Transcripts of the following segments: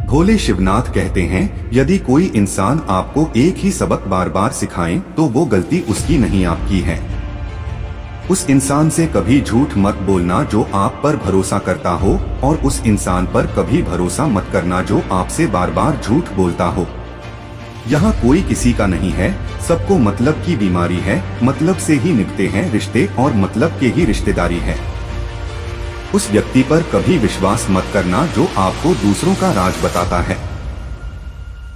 भोले शिवनाथ कहते हैं, यदि कोई इंसान आपको एक ही सबक बार बार सिखाए तो वो गलती उसकी नहीं आपकी है। उस इंसान से कभी झूठ मत बोलना जो आप पर भरोसा करता हो, और उस इंसान पर कभी भरोसा मत करना जो आपसे बार बार झूठ बोलता हो। यहाँ कोई किसी का नहीं है, सबको मतलब की बीमारी है, मतलब से ही निभते हैं रिश्ते और मतलब के ही रिश्तेदारी है। उस व्यक्ति पर कभी विश्वास मत करना जो आपको दूसरों का राज बताता है।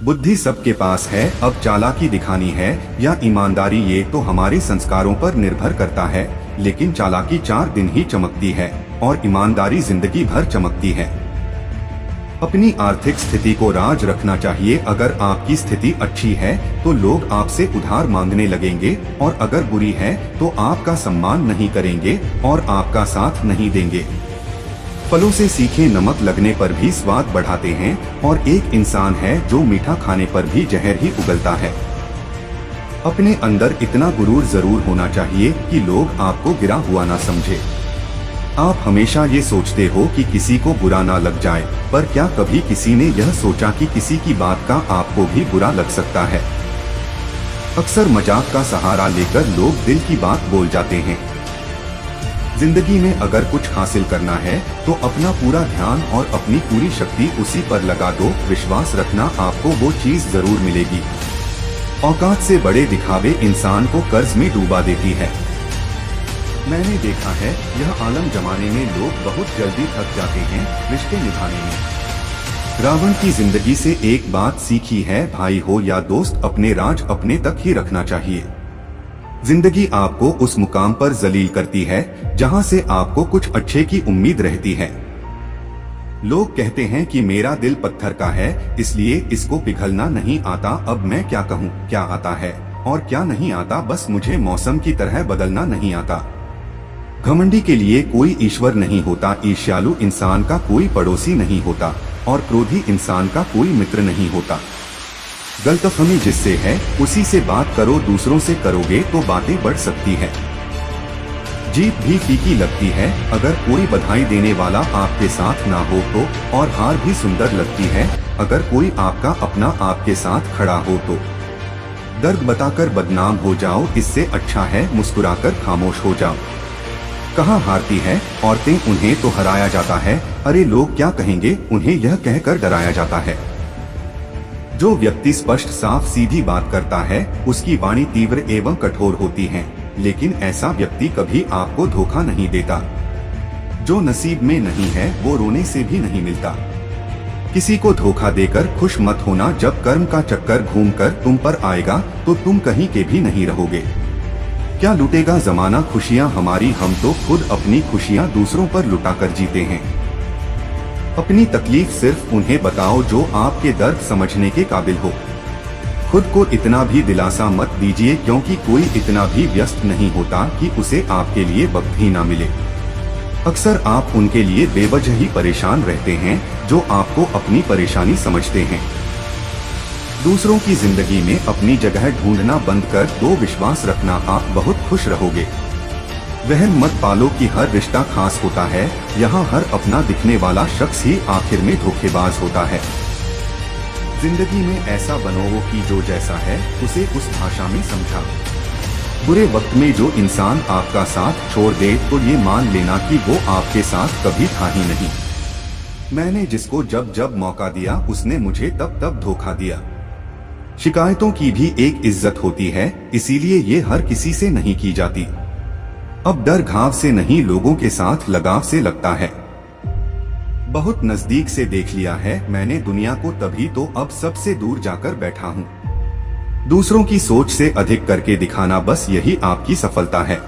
बुद्धि सबके पास है, अब चालाकी दिखानी है या ईमानदारी ये तो हमारे संस्कारों पर निर्भर करता है, लेकिन चालाकी 4 दिन ही चमकती है और ईमानदारी जिंदगी भर चमकती है। अपनी आर्थिक स्थिति को राज रखना चाहिए। अगर आपकी स्थिति अच्छी है तो लोग आपसे उधार मांगने लगेंगे, और अगर बुरी है तो आपका सम्मान नहीं करेंगे और आपका साथ नहीं देंगे। फलों से सीखे नमक लगने पर भी स्वाद बढ़ाते हैं, और एक इंसान है जो मीठा खाने पर भी जहर ही उगलता है। अपने अंदर इतना गुरूर जरूर होना चाहिए कि लोग आपको गिरा हुआ ना समझे। आप हमेशा ये सोचते हो कि किसी को बुरा ना लग जाए, पर क्या कभी किसी ने यह सोचा कि किसी की बात का आपको भी बुरा लग सकता है। अक्सर मजाक का सहारा लेकर लोग दिल की बात बोल जाते हैं। जिंदगी में अगर कुछ हासिल करना है तो अपना पूरा ध्यान और अपनी पूरी शक्ति उसी पर लगा दो। विश्वास रखना आपको वो चीज जरूर मिलेगी। औकात से बड़े दिखावे इंसान को कर्ज में डूबा देती है। मैंने देखा है, यह आलम जमाने में लोग बहुत जल्दी थक जाते हैं रिश्ते निभाने में। रावण की जिंदगी से एक बात सीखी है, भाई हो या दोस्त, अपने राज अपने तक ही रखना चाहिए। जिंदगी आपको उस मुकाम पर जलील करती है जहां से आपको कुछ अच्छे की उम्मीद रहती है। लोग कहते हैं कि मेरा दिल पत्थर का है, इसलिए इसको पिघलना नहीं आता। अब मैं क्या कहूँ, क्या आता है और क्या नहीं आता, बस मुझे मौसम की तरह बदलना नहीं आता। घमंडी के लिए कोई ईश्वर नहीं होता, ईर्ष्यालु इंसान का कोई पड़ोसी नहीं होता, और क्रोधी इंसान का कोई मित्र नहीं होता। गलतफहमी जिससे है उसी से बात करो, दूसरों से करोगे तो बातें बढ़ सकती है। जीत भी फीकी लगती है अगर कोई बधाई देने वाला आपके साथ ना हो तो, और हार भी सुंदर लगती है अगर कोई आपका अपना आपके साथ खड़ा हो तो। दर्द बताकर बदनाम हो जाओ, इससे अच्छा है मुस्कुराकर खामोश हो जाओ। कहाँ हारती है औरतें, उन्हें तो हराया जाता है। अरे लोग क्या कहेंगे, उन्हें यह कहकर डराया जाता है। जो व्यक्ति स्पष्ट साफ सीधी बात करता है उसकी वाणी तीव्र एवं कठोर होती है, लेकिन ऐसा व्यक्ति कभी आपको धोखा नहीं देता। जो नसीब में नहीं है वो रोने से भी नहीं मिलता। किसी को धोखा देकर खुश मत होना, जब कर्म का चक्कर घूमकर तुम पर आएगा तो तुम कहीं के भी नहीं रहोगे। क्या लुटेगा जमाना खुशियां हमारी, हम तो खुद अपनी खुशियां दूसरों पर लुटाकर जीते हैं। अपनी तकलीफ सिर्फ उन्हें बताओ जो आपके दर्द समझने के काबिल हो। खुद को इतना भी दिलासा मत दीजिए, क्योंकि कोई इतना भी व्यस्त नहीं होता कि उसे आपके लिए वक्त ही ना मिले। अक्सर आप उनके लिए बेवजह ही परेशान रहते हैं जो आपको अपनी परेशानी समझते हैं। दूसरों की जिंदगी में अपनी जगह ढूंढना बंद कर दो, विश्वास रखना आप बहुत खुश रहोगे। वहम मत पालो कि हर रिश्ता खास होता है, यहाँ हर अपना दिखने वाला शख्स ही आखिर में धोखेबाज होता है। जिंदगी में ऐसा बनो कि जो जैसा है उसे उस भाषा में समझा। बुरे वक्त में जो इंसान आपका साथ छोड़ दे तो ये मान लेना कि वो आपके साथ कभी था ही नहीं। मैंने जिसको जब जब मौका दिया उसने मुझे तब तब धोखा दिया। शिकायतों की भी एक इज्जत होती है, इसीलिए ये हर किसी से नहीं की जाती। अब डर घाव से नहीं, लोगों के साथ लगाव से लगता है। बहुत नजदीक से देख लिया है मैंने दुनिया को, तभी तो अब सबसे दूर जाकर बैठा हूँ। दूसरों की सोच से अधिक करके दिखाना, बस यही आपकी सफलता है।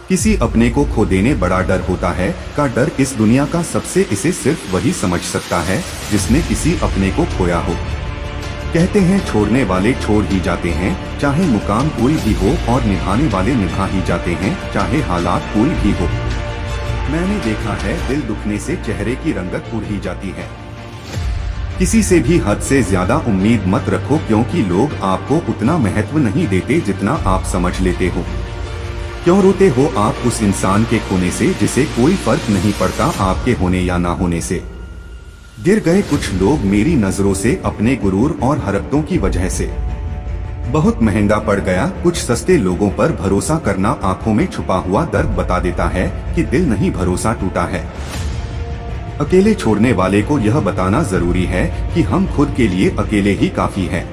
किसी अपने को खो देने बड़ा डर होता है का डर इस दुनिया का सबसे, इसे सिर्फ वही समझ सकता है जिसने किसी अपने को खोया हो। कहते हैं छोड़ने वाले छोड़ ही जाते हैं, चाहे मुकाम कोई भी हो, और निभाने वाले निभा ही जाते हैं, चाहे हालात कोई भी हो। मैंने देखा है दिल दुखने से चेहरे की रंगत उड़ ही जाती है। किसी से भी हद से ज्यादा उम्मीद मत रखो, क्योंकि लोग आपको उतना महत्व नहीं देते जितना आप समझ लेते हो। क्यों रोते हो आप उस इंसान के खोने से जिसे कोई फर्क नहीं पड़ता आपके होने या ना होने से। गिर गए कुछ लोग मेरी नजरों से अपने गुरूर और हरकतों की वजह से। बहुत महंगा पड़ गया। कुछ सस्ते लोगों पर भरोसा करना आंखों में छुपा हुआ दर्द बता देता है कि दिल नहीं, भरोसा टूटा है। अकेले छोड़ने वाले को यह बताना जरूरी है कि हम खुद के लिए अकेले ही काफी हैं।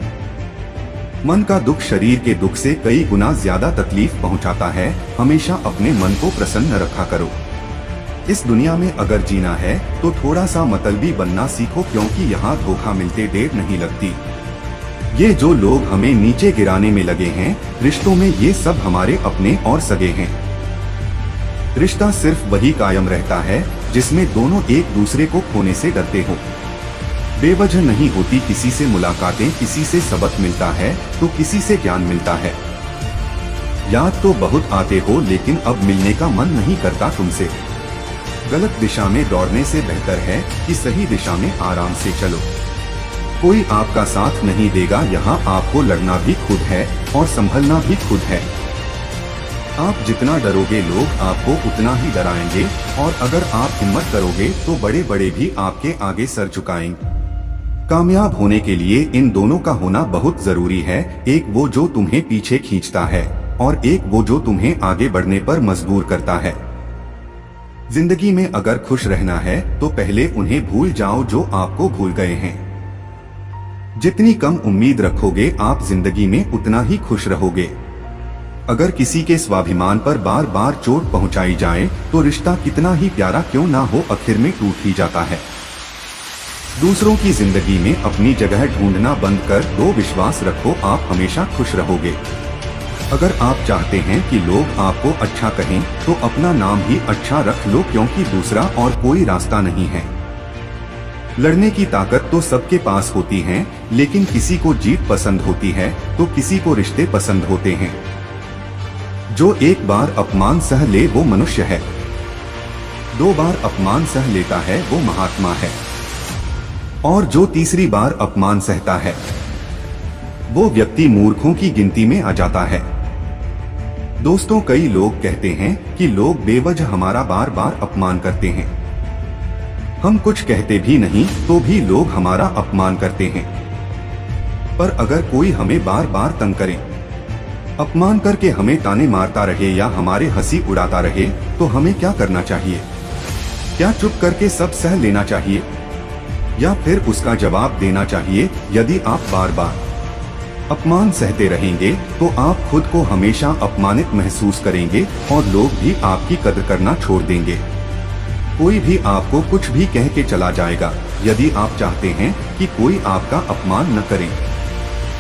मन का दुख शरीर के दुख से कई गुना ज्यादा तकलीफ पहुंचाता है। हमेशा अपने मन को प्रसन्न रखा करो। इस दुनिया में अगर जीना है तो थोड़ा सा मतलबी बनना सीखो, क्योंकि यहाँ धोखा मिलते देर नहीं लगती। ये जो लोग हमें नीचे गिराने में लगे हैं, रिश्तों में ये सब हमारे अपने और सगे हैं। रिश्ता सिर्फ वही कायम रहता है जिसमें दोनों एक दूसरे को खोने से डरते हो। बेवजह नहीं होती किसी से मुलाकातें, किसी से सबक मिलता है तो किसी से ज्ञान मिलता है। याद तो बहुत आते हो लेकिन अब मिलने का मन नहीं करता तुमसे। गलत दिशा में दौड़ने से बेहतर है कि सही दिशा में आराम से चलो। कोई आपका साथ नहीं देगा, यहाँ आपको लड़ना भी खुद है और संभलना भी खुद है। आप जितना डरोगे लोग आपको उतना ही डराएंगे, और अगर आप हिम्मत करोगे तो बड़े बड़े भी आपके आगे सर झुकाएंगे। कामयाब होने के लिए इन दोनों का होना बहुत जरूरी है। एक वो जो तुम्हें पीछे खींचता है और एक वो जो तुम्हें आगे बढ़ने पर मजबूर करता है। जिंदगी में अगर खुश रहना है तो पहले उन्हें भूल जाओ जो आपको भूल गए हैं। जितनी कम उम्मीद रखोगे आप जिंदगी में उतना ही खुश रहोगे। अगर किसी के स्वाभिमान पर बार बार चोट पहुंचाई जाए तो रिश्ता कितना ही प्यारा क्यों ना हो आखिर में टूट ही जाता है। दूसरों की जिंदगी में अपनी जगह ढूंढना बंद कर दो, विश्वास रखो आप हमेशा खुश रहोगे। अगर आप चाहते हैं कि लोग आपको अच्छा कहें तो अपना नाम ही अच्छा रख लो, क्योंकि दूसरा और कोई रास्ता नहीं है। लड़ने की ताकत तो सबके पास होती है, लेकिन किसी को जीत पसंद होती है तो किसी को रिश्ते पसंद होते हैं। जो एक बार अपमान सह ले वो मनुष्य है, 2 बार अपमान सह लेता है वो महात्मा है, और जो तीसरी बार अपमान सहता है वो व्यक्ति मूर्खों की गिनती में आ जाता है। दोस्तों, कई लोग कहते हैं कि लोग बेवजह हमारा बार बार अपमान करते हैं। हम कुछ कहते भी नहीं तो भी लोग हमारा अपमान करते हैं। पर अगर कोई हमें बार बार तंग करे, अपमान करके हमें ताने मारता रहे या हमारे हंसी उड़ाता रहे तो हमें क्या करना चाहिए? क्या चुप करके सब सह लेना चाहिए या फिर उसका जवाब देना चाहिए? यदि आप बार बार अपमान सहते रहेंगे तो आप खुद को हमेशा अपमानित महसूस करेंगे और लोग भी आपकी कदर करना छोड़ देंगे। कोई भी आपको कुछ भी कह के चला जाएगा। यदि आप चाहते हैं कि कोई आपका अपमान न करे,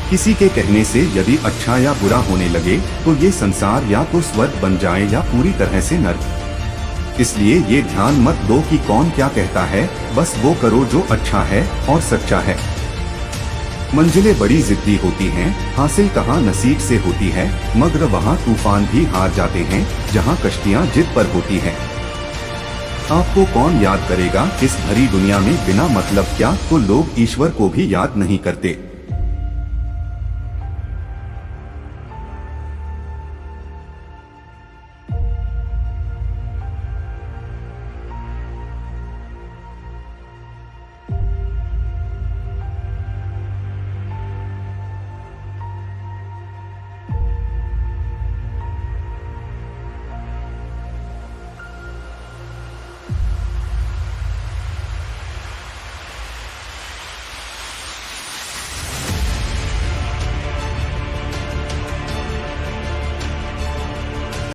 किसी के कहने से यदि अच्छा या बुरा होने लगे तो ये संसार या तो स्वर्ग बन जाए या पूरी तरह से नर्क। इसलिए ये ध्यान मत दो कि कौन क्या कहता है, बस वो करो जो अच्छा है और सच्चा है। मंजिलें बड़ी जिद्दी होती हैं, हासिल कहाँ नसीब से होती है, मगर वहाँ तूफान भी हार जाते हैं जहाँ कश्तियाँ जिद पर होती हैं। आपको कौन याद करेगा इस भरी दुनिया में? बिना मतलब क्या तो लोग ईश्वर को भी याद नहीं करते।